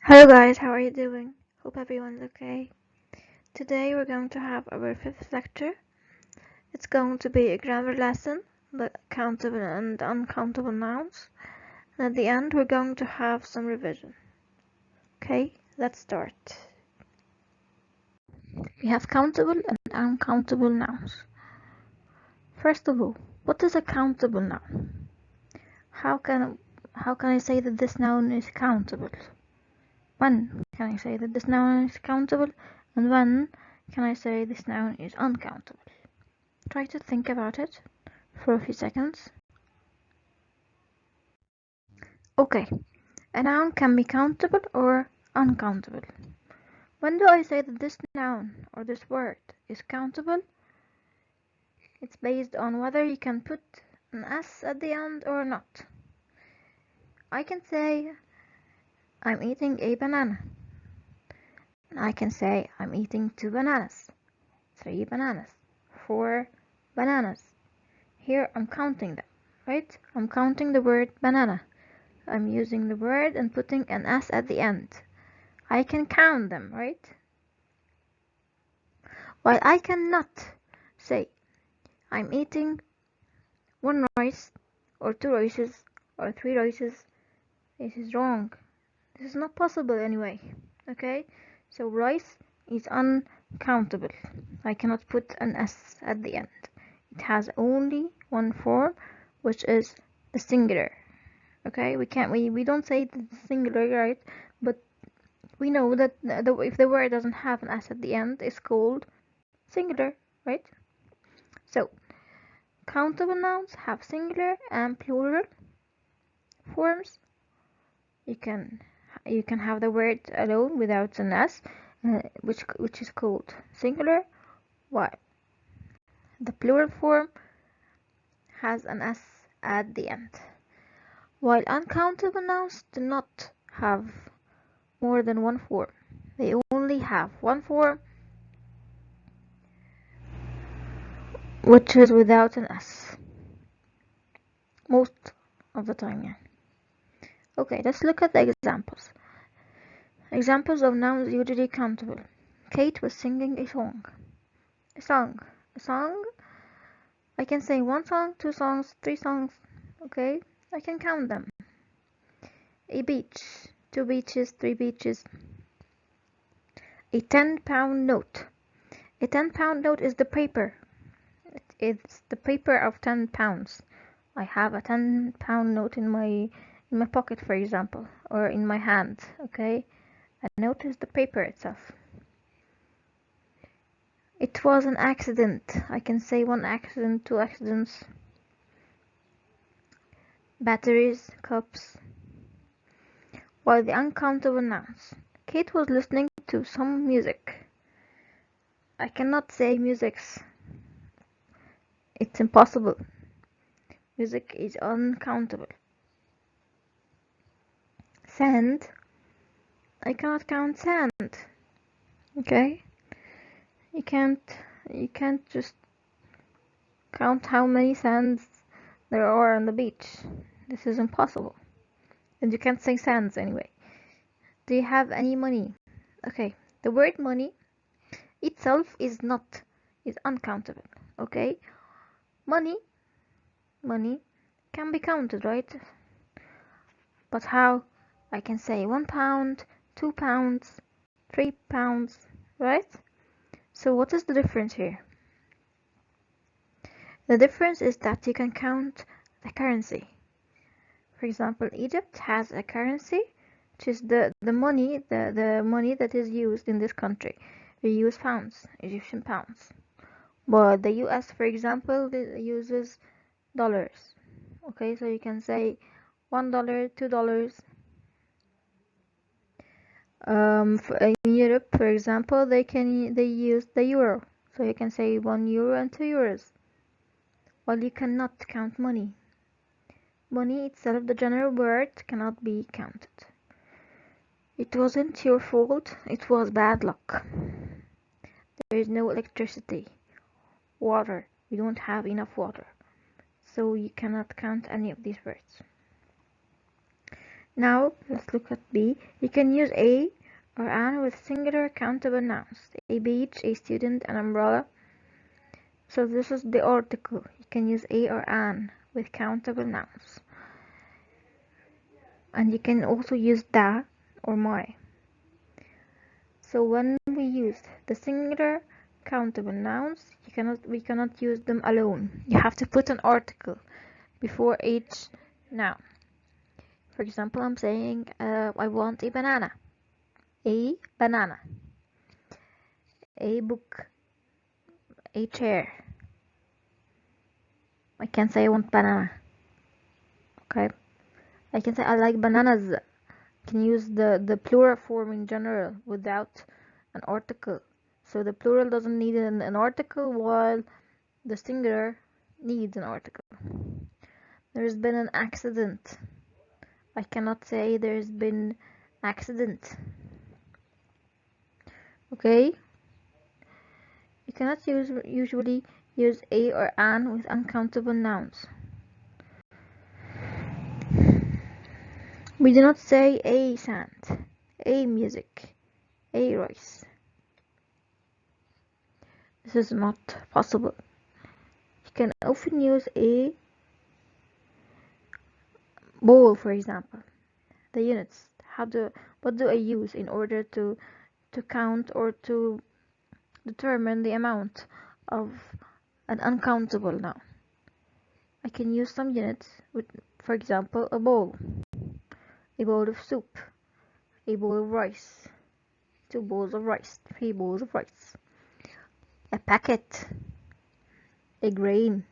Hello guys, how are you doing? Hope everyone's okay. Today we're going to have our fifth lecture. It's going to be a grammar lesson, the countable and uncountable nouns. And at the end we're going to have some revision. Okay, let's start. We have countable and uncountable nouns. First of all, what is a countable noun? How can I say that this noun is countable? When can I say that this noun is countable, and when can I say this noun is uncountable? Try to think about it for a few seconds. Okay, a noun can be countable or uncountable. When do I say that this noun or this word is countable? It's based on whether you can put an S at the end or not. I can say I'm eating a banana. And I can say I'm eating 2 bananas, 3 bananas, 4 bananas. Here I'm counting them, right? I'm counting the word banana. I'm using the word and putting an S at the end. I can count them, right? While I cannot say I'm eating 1 rice or 2 rices or 3 rices. This is wrong. This is not possible anyway. Okay? So rice is uncountable. I cannot put an S at the end. It has only one form, which is the singular. Okay, we don't say the singular, right? But we know that if the word doesn't have an S at the end, it's called singular, right? So countable nouns have singular and plural forms. You can have the word alone without an S, which is called singular, while the plural form has an S at the end. While uncountable nouns do not have more than one form. They only have one form, which is without an S. Most of the time, yeah. Okay, let's look at the examples. Examples of nouns usually countable. Kate was singing a song. A song. I can say 1 song, 2 songs, 3 songs. Okay, I can count them. A beach. 2 beaches, 3 beaches. A 10-pound note. A 10-pound note is the paper. It's the paper of 10 pounds. I have a 10-pound note in my pocket, for example, or in my hand. Okay, a note is the paper itself. It was an accident. I can say 1 accident, 2 accidents. Batteries, cups. While the uncountable nouns. Kate was listening to some music. I cannot say musics. It's impossible. Music is uncountable. Sand. I cannot count sand. Okay? You can't just count how many sands there are on the beach. This is impossible. And you can't say sands anyway. Do you have any money? Okay, the word money itself is uncountable. Okay? Money can be counted, right? But how? I can say 1 pound, 2 pounds, 3 pounds, right? So what is the difference here? The difference is that you can count the currency. For example, Egypt has a currency, which is the money that is used in this country. We use pounds, Egyptian pounds. But the US, for example, uses dollars. Okay, so you can say $1, $2. In Europe, for example, they use the euro. So you can say €1 and €2. While you cannot count money. Money itself, the general word, cannot be counted. It wasn't your fault, it was bad luck. There is no electricity. Water. We don't have enough water. So you cannot count any of these words. Now let's look at B. You can use a or an with singular countable nouns. A beach, a student, an umbrella. So this is the article. You can use a or an with countable nouns. And you can also use da or my. So when we use the singular countable nouns, we cannot use them alone. You have to put an article before each noun. For example, I'm saying I want a banana. A banana. A book. A chair. I can say I want banana. Okay. I can say I like bananas. Can use the plural form in general without an article. So the plural doesn't need an article while the singular needs an article. There's been an accident. I cannot say there's been accident. Okay? You cannot usually use a or an with uncountable nouns. We do not say a sand, a music, a rice. This is not possible. You can often use a bowl, for example. The units. What do I use in order to count or to determine the amount of an uncountable noun? I can use some units with, for example, a bowl of soup, a bowl of rice, 2 bowls of rice, 3 bowls of rice, a packet, a grain.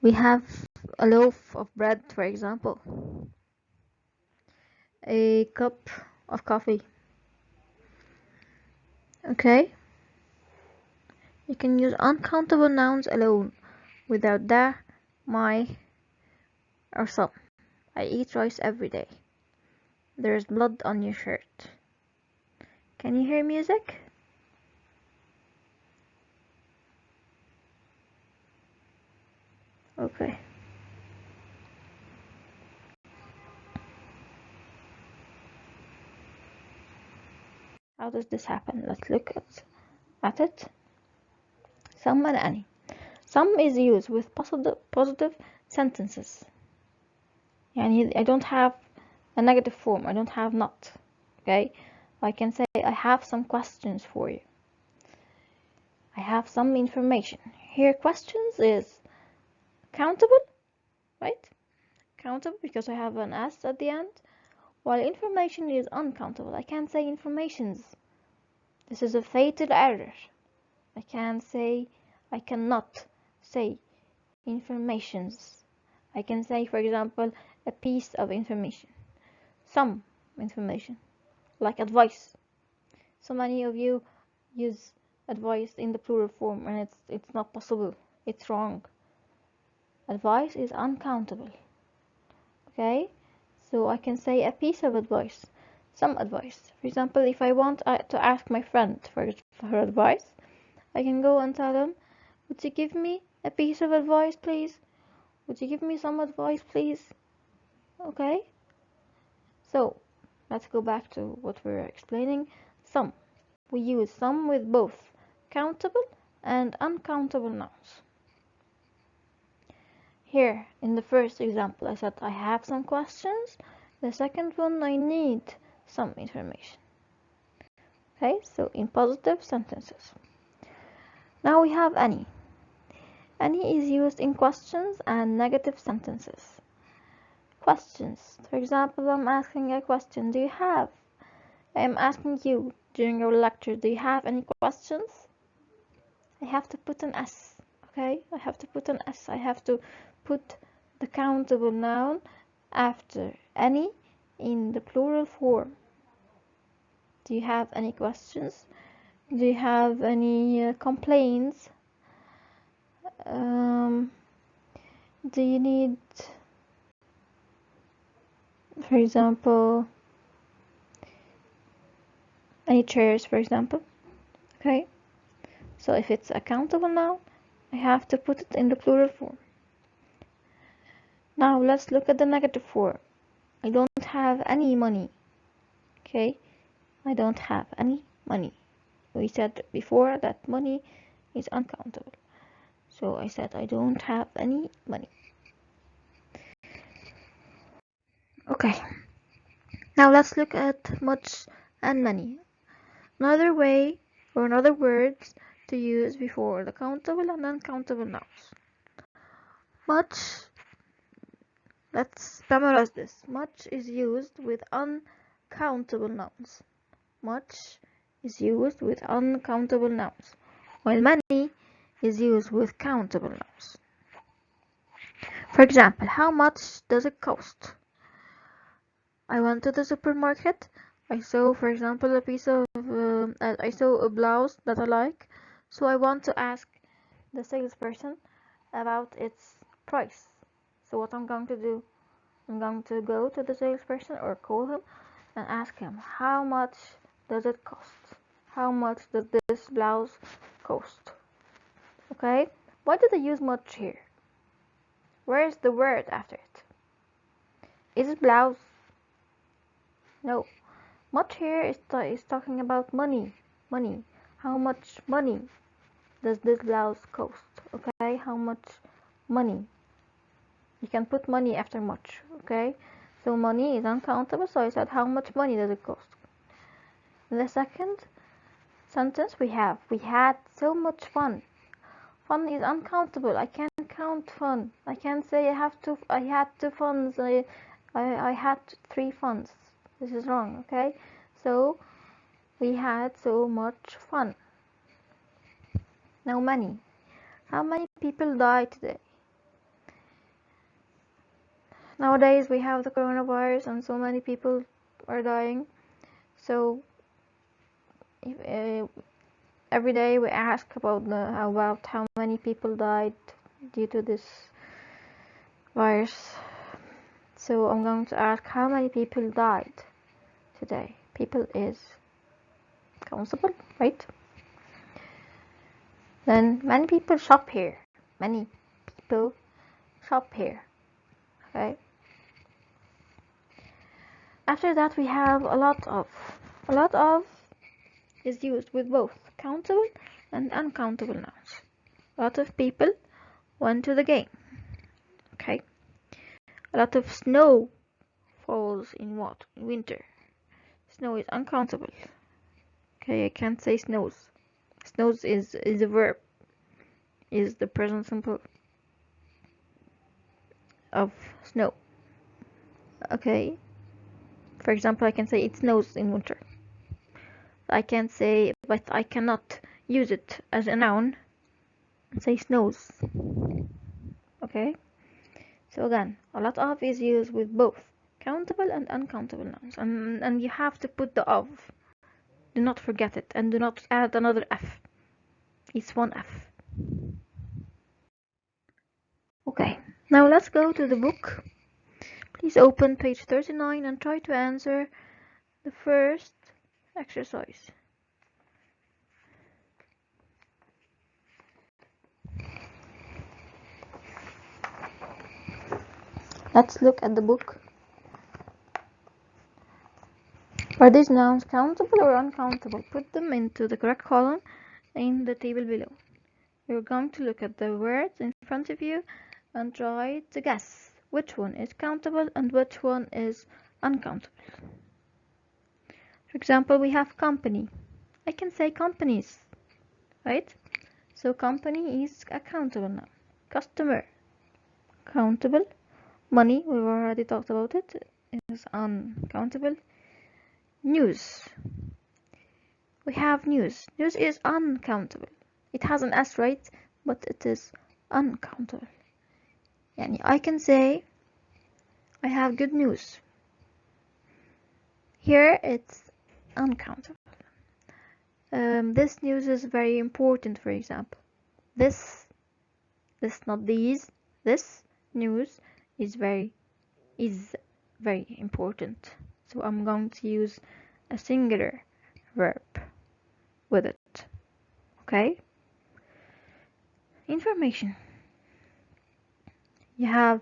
We have a loaf of bread, for example, a cup of coffee. Okay? You can use uncountable nouns alone, without da, my, or some. I eat rice every day. There's blood on your shirt. Can you hear music? Okay. How does this happen? Let's look at it. Some and any. Some is used with positive sentences. Yani I don't have a negative form. I don't have not. Okay? I can say I have some questions for you. I have some information. Here questions is countable, right? Countable because I have an s at the end. While information is uncountable. I can't say informations. This is a fatal error. I cannot say informations. I can say, for example, a piece of information. Some information. Like advice. So many of you use advice in the plural form and it's not possible. It's wrong. Advice is uncountable. Okay? So I can say a piece of advice. Some advice. For example, if I want to ask my friend for her advice, I can go and tell him, would you give me a piece of advice, please? Would you give me some advice, please? Okay? So, let's go back to what we were explaining. Some. We use some with both countable and uncountable nouns. Here, in the first example, I said I have some questions. The second one, I need some information. Okay, so in positive sentences. Now we have any. Any is used in questions and negative sentences. Questions. For example, I'm asking a question. I'm asking you during our lecture, do you have any questions? I have to put an S. Okay, I have to put an S. I have to put the countable noun after any in the plural form. Do you have any questions? Do you have any complaints? Do you need, for example, any chairs, for example? Okay, so if it's a countable noun, I have to put it in the plural form. Now let's look at the negative form. I don't have any money. Okay, I don't have any money. We said before that money is uncountable. So I said I don't have any money. Okay, now let's look at much and many. Another way or another words to use before the countable and uncountable nouns. Much, let's memorize this. Much is used with uncountable nouns. Much is used with uncountable nouns, while many is used with countable nouns. For example, how much does it cost? I went to the supermarket. I saw, for example, I saw a blouse that I like, so I want to ask the salesperson about its price. So what I'm going to do, I'm going to go to the salesperson or call him and ask him, how much does it cost? How much does this blouse cost? Okay, why did I use much here? Where is the word after it? Is it blouse? No. Much here is talking about money. Money. How much money does this blouse cost? Okay, how much money? You can put money after much. Okay, so money is uncountable, so I said how much money does it cost? In the second sentence we had so much fun. Fun is uncountable. I can't count fun. I can't say I had two funs. I had 3 funs. This is wrong, okay? So we had so much fun. Now many. How many people died today? Nowadays we have the coronavirus and so many people are dying. So every day we ask about how many people died due to this virus. So I'm going to ask how many people died today. People is countable, right? Then many people shop here. Many people shop here. Okay. After that we have a lot of. A lot of is used with both countable and uncountable nouns. A lot of people went to the game. Okay. A lot of snow falls in what? In winter. Snow is uncountable. Okay, I can't say snows. Snows is a verb. Is the present simple of snow. Okay. For example, I can say it snows in winter. I can say, but I cannot use it as a noun and say snows. Okay. So again, a lot of is used with both countable and uncountable nouns, and you have to put the of. Do not forget it, and do not add another f. It's one f. Okay, now let's go to the book. Please open page 39 and try to answer the first exercise. Let's look at the book. Are these nouns countable or uncountable? Put them into the correct column in the table below. You're going to look at the words in front of you and try to guess which one is countable and which one is uncountable. For example, we have company. I can say companies, right? So company is a countable noun. Customer, countable. Money, we've already talked about it, is uncountable. News. We have news. News is uncountable. It has an S, right? But it is uncountable. Yani I can say I have good news. Here it's uncountable. This news is very important, for example. This not these. This news is very important. So I'm going to use a singular verb with it. Okay? Information. You have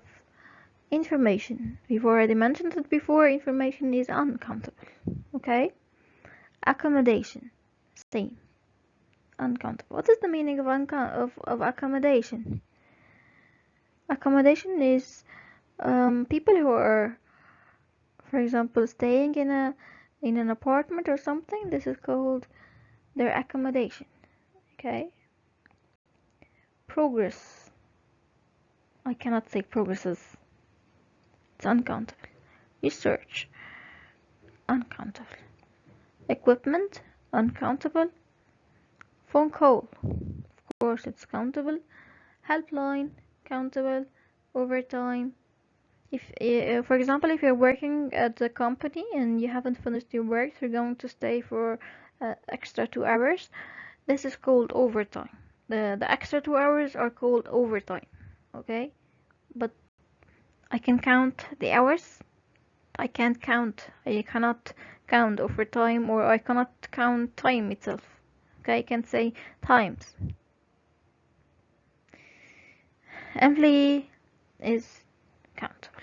Information. We've already mentioned it before. Information is uncountable. Okay? Accommodation. Same. Uncountable. What is the meaning of accommodation? Accommodation is people who are, for example, staying in an apartment or something. This is called their accommodation. Okay? Progress. I cannot say progresses. It's uncountable. Research. Uncountable. Equipment. Uncountable. Phone call. Of course, it's countable. Helpline. Countable. Overtime. If, for example, if you're working at a company and you haven't finished your work, you're going to stay for extra 2 hours. This is called overtime. The extra 2 hours are called overtime. Okay, but I can count the hours. I cannot count overtime, or I cannot count time itself. Okay, I can say times. Employee is countable.